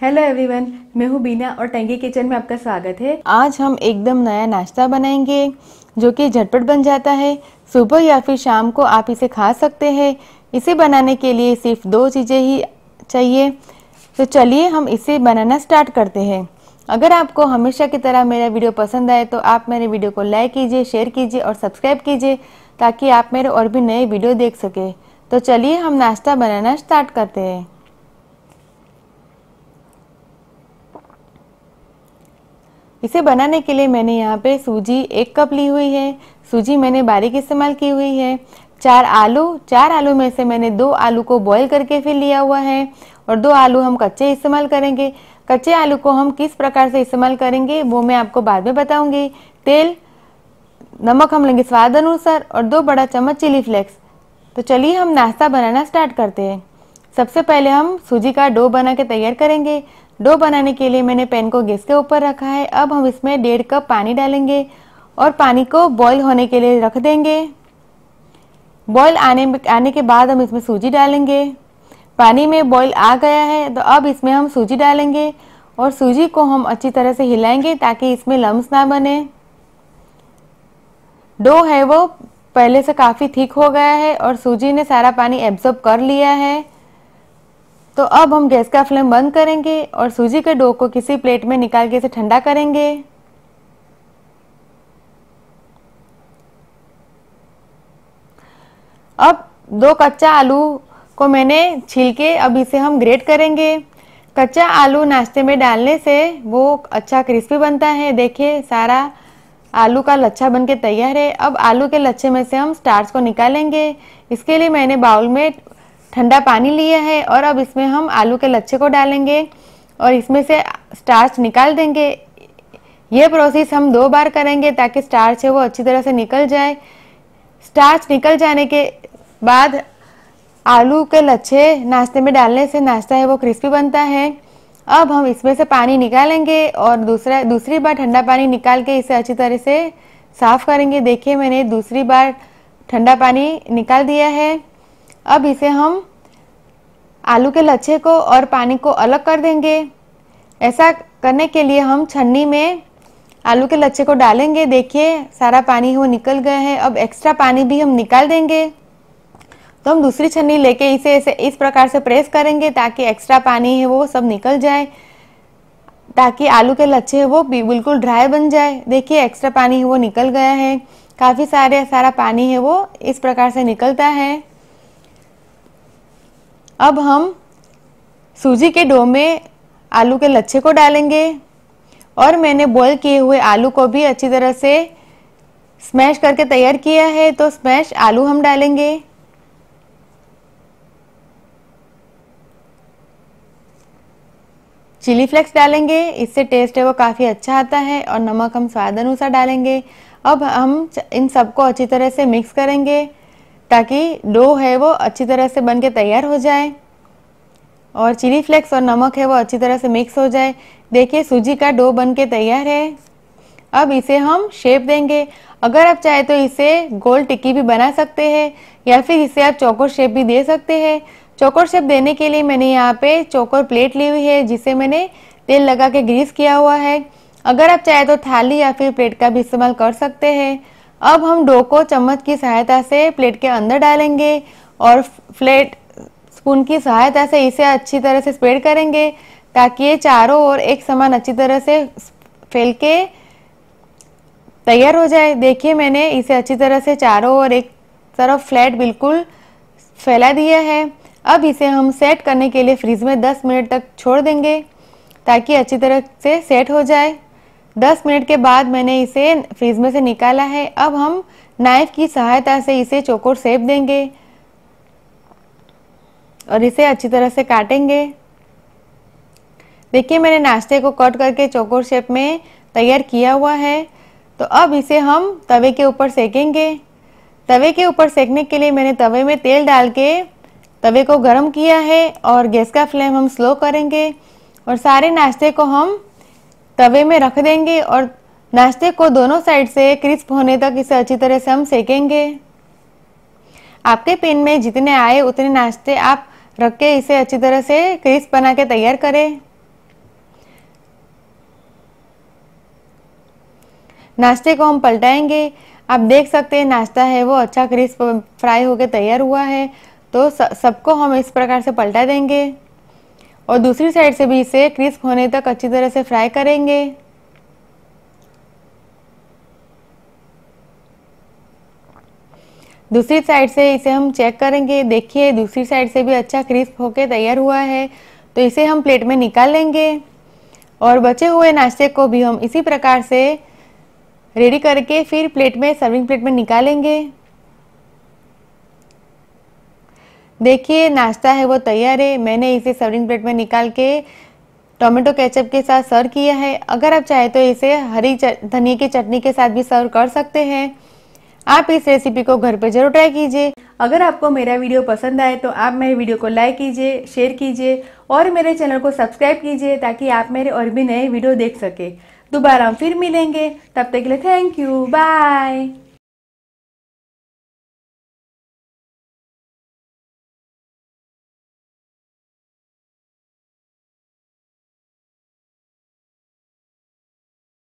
Hello everyone, मैं हूँ बीना और टंगी किचन में आपका स्वागत है। आज हम एकदम नया नाश्ता बनाएंगे जो कि झटपट बन जाता है। सुबह या फिर शाम को आप इसे खा सकते हैं। इसे बनाने के लिए सिर्फ 2 चीज़ें ही चाहिए। तो चलिए हम इसे बनाना स्टार्ट करते हैं। अगर आपको हमेशा की तरह मेरा वीडियो पसंद आए तो आप मेरे वीडियो को लाइक कीजिए, शेयर कीजिए और सब्सक्राइब कीजिए ताकि आप मेरे और भी नए वीडियो देख सकें। तो चलिए हम नाश्ता बनाना स्टार्ट करते हैं। इसे बनाने के लिए मैंने यहाँ पे सूजी 1 कप ली हुई है। सूजी मैंने बारीक इस्तेमाल की हुई है। 4 आलू में से मैंने 2 आलू को बॉईल करके फिर लिया हुआ है और 2 आलू हम कच्चे इस्तेमाल करेंगे। कच्चे आलू को हम किस प्रकार से इस्तेमाल करेंगे वो मैं आपको बाद में बताऊंगी। तेल, नमक हम लेंगे स्वाद अनुसार और 2 बड़ा चम्मच चिली फ्लेक्स। तो चलिए हम नाश्ता बनाना स्टार्ट करते हैं। सबसे पहले हम सूजी का डो बना के तैयार करेंगे। डो बनाने के लिए मैंने पैन को गैस के ऊपर रखा है। अब हम इसमें 1.5 कप पानी डालेंगे और पानी को बॉईल होने के लिए रख देंगे। बॉईल आने के बाद हम इसमें सूजी डालेंगे। पानी में बॉईल आ गया है तो अब इसमें हम सूजी डालेंगे और सूजी को हम अच्छी तरह से हिलाएंगे ताकि इसमें लम्स ना बने। डो है वो पहले से काफ़ी थिक हो गया है और सूजी ने सारा पानी एब्जॉर्ब कर लिया है। तो अब हम गैस का फ्लेम बंद करेंगे और सूजी के डो को किसी प्लेट में निकाल के इसे ठंडा करेंगे। अब 2 कच्चा आलू को मैंने छील के अब इसे हम ग्रेट करेंगे। कच्चा आलू नाश्ते में डालने से वो अच्छा क्रिस्पी बनता है। देखिए सारा आलू का लच्छा बनके तैयार है। अब आलू के लच्छे में से हम स्टार्च को निकालेंगे। इसके लिए मैंने बाउल में ठंडा पानी लिया है और अब इसमें हम आलू के लच्छे को डालेंगे और इसमें से स्टार्च निकाल देंगे। यह प्रोसेस हम 2 बार करेंगे ताकि स्टार्च है वो अच्छी तरह से निकल जाए। स्टार्च निकल जाने के बाद आलू के लच्छे नाश्ते में डालने से नाश्ता है वो क्रिस्पी बनता है। अब हम इसमें से पानी निकालेंगे और दूसरी बार ठंडा पानी निकाल के इसे अच्छी तरह से साफ करेंगे। देखिए मैंने दूसरी बार ठंडा पानी निकाल दिया है। अब इसे हम आलू के लच्छे को और पानी को अलग कर देंगे। ऐसा करने के लिए हम छन्नी में आलू के लच्छे को डालेंगे। देखिए सारा पानी वो निकल गया है। अब एक्स्ट्रा पानी भी हम निकाल देंगे। तो हम दूसरी छन्नी लेके इसे इस प्रकार से प्रेस करेंगे ताकि एक्स्ट्रा पानी है वो सब निकल जाए, ताकि आलू के लच्छे है वो बिल्कुल ड्राई बन जाए। देखिए एक्स्ट्रा पानी है वो निकल गया है। काफ़ी सारा पानी है वो इस प्रकार से निकलता है। अब हम सूजी के डो में आलू के लच्छे को डालेंगे और मैंने बॉईल किए हुए आलू को भी अच्छी तरह से स्मैश करके तैयार किया है। तो स्मैश आलू हम डालेंगे। चिली फ्लेक्स डालेंगे, इससे टेस्ट है वो काफ़ी अच्छा आता है और नमक हम स्वाद अनुसार डालेंगे। अब हम इन सबको अच्छी तरह से मिक्स करेंगे ताकि डो है वो अच्छी तरह से बन के तैयार हो जाए और चिली फ्लेक्स और नमक है वो अच्छी तरह से मिक्स हो जाए। देखिए सूजी का डो बन के तैयार है। अब इसे हम शेप देंगे। अगर आप चाहे तो इसे गोल टिक्की भी बना सकते हैं या फिर इसे आप चौकोर शेप भी दे सकते हैं। चौकोर शेप देने के लिए मैंने यहाँ पे चौकोर प्लेट ली हुई है जिसे मैंने तेल लगा के ग्रीस किया हुआ है। अगर आप चाहे तो थाली या फिर प्लेट का भी इस्तेमाल कर सकते हैं। अब हम डो को चम्मच की सहायता से प्लेट के अंदर डालेंगे और फ्लैट स्पून की सहायता से इसे अच्छी तरह से स्प्रेड करेंगे ताकि ये चारों ओर एक समान अच्छी तरह से फैल के तैयार हो जाए। देखिए मैंने इसे अच्छी तरह से चारों ओर एक तरफ फ्लैट बिल्कुल फैला दिया है। अब इसे हम सेट करने के लिए फ्रीज में 10 मिनट तक छोड़ देंगे ताकि अच्छी तरह से सेट हो जाए। 10 मिनट के बाद मैंने इसे फ्रीज में से निकाला है। अब हम नाइफ की सहायता से इसे चौकोर शेप देंगे और इसे अच्छी तरह से काटेंगे। देखिए मैंने नाश्ते को कट करके चौकोर शेप में तैयार किया हुआ है। तो अब इसे हम तवे के ऊपर सेकेंगे। तवे के ऊपर सेकने के लिए मैंने तवे में तेल डाल के तवे को गरम किया है और गैस का फ्लेम हम स्लो करेंगे और सारे नाश्ते को हम तवे में रख देंगे और नाश्ते को दोनों साइड से क्रिस्प होने तक इसे अच्छी तरह से हम सेकेंगे। आपके पैन में जितने आए उतने नाश्ते आप रख के इसे अच्छी तरह से क्रिस्प बना के तैयार करें। नाश्ते को हम पलटाएंगे। आप देख सकते हैं नाश्ता है वो अच्छा क्रिस्प फ्राई होकर तैयार हुआ है। तो सबको हम इस प्रकार से पलटा देंगे और दूसरी साइड से भी इसे क्रिस्प होने तक अच्छी तरह से फ्राई करेंगे। दूसरी साइड से इसे हम चेक करेंगे। देखिए दूसरी साइड से भी अच्छा क्रिस्प होके तैयार हुआ है। तो इसे हम प्लेट में निकाल लेंगे और बचे हुए नाश्ते को भी हम इसी प्रकार से रेडी करके फिर प्लेट में सर्विंग प्लेट में निकालेंगे। देखिए नाश्ता है वो तैयार है। मैंने इसे सर्विंग प्लेट में निकाल के टोमेटो केचप के साथ सर्व किया है। अगर आप चाहे तो इसे हरी धनिया की चटनी के साथ भी सर्व कर सकते हैं। आप इस रेसिपी को घर पे जरूर ट्राई कीजिए। अगर आपको मेरा वीडियो पसंद आए तो आप मेरे वीडियो को लाइक कीजिए, शेयर कीजिए और मेरे चैनल को सब्सक्राइब कीजिए ताकि आप मेरे और भी नए वीडियो देख सके। दोबारा हम फिर मिलेंगे, तब तक के लिए थैंक यू, बाय।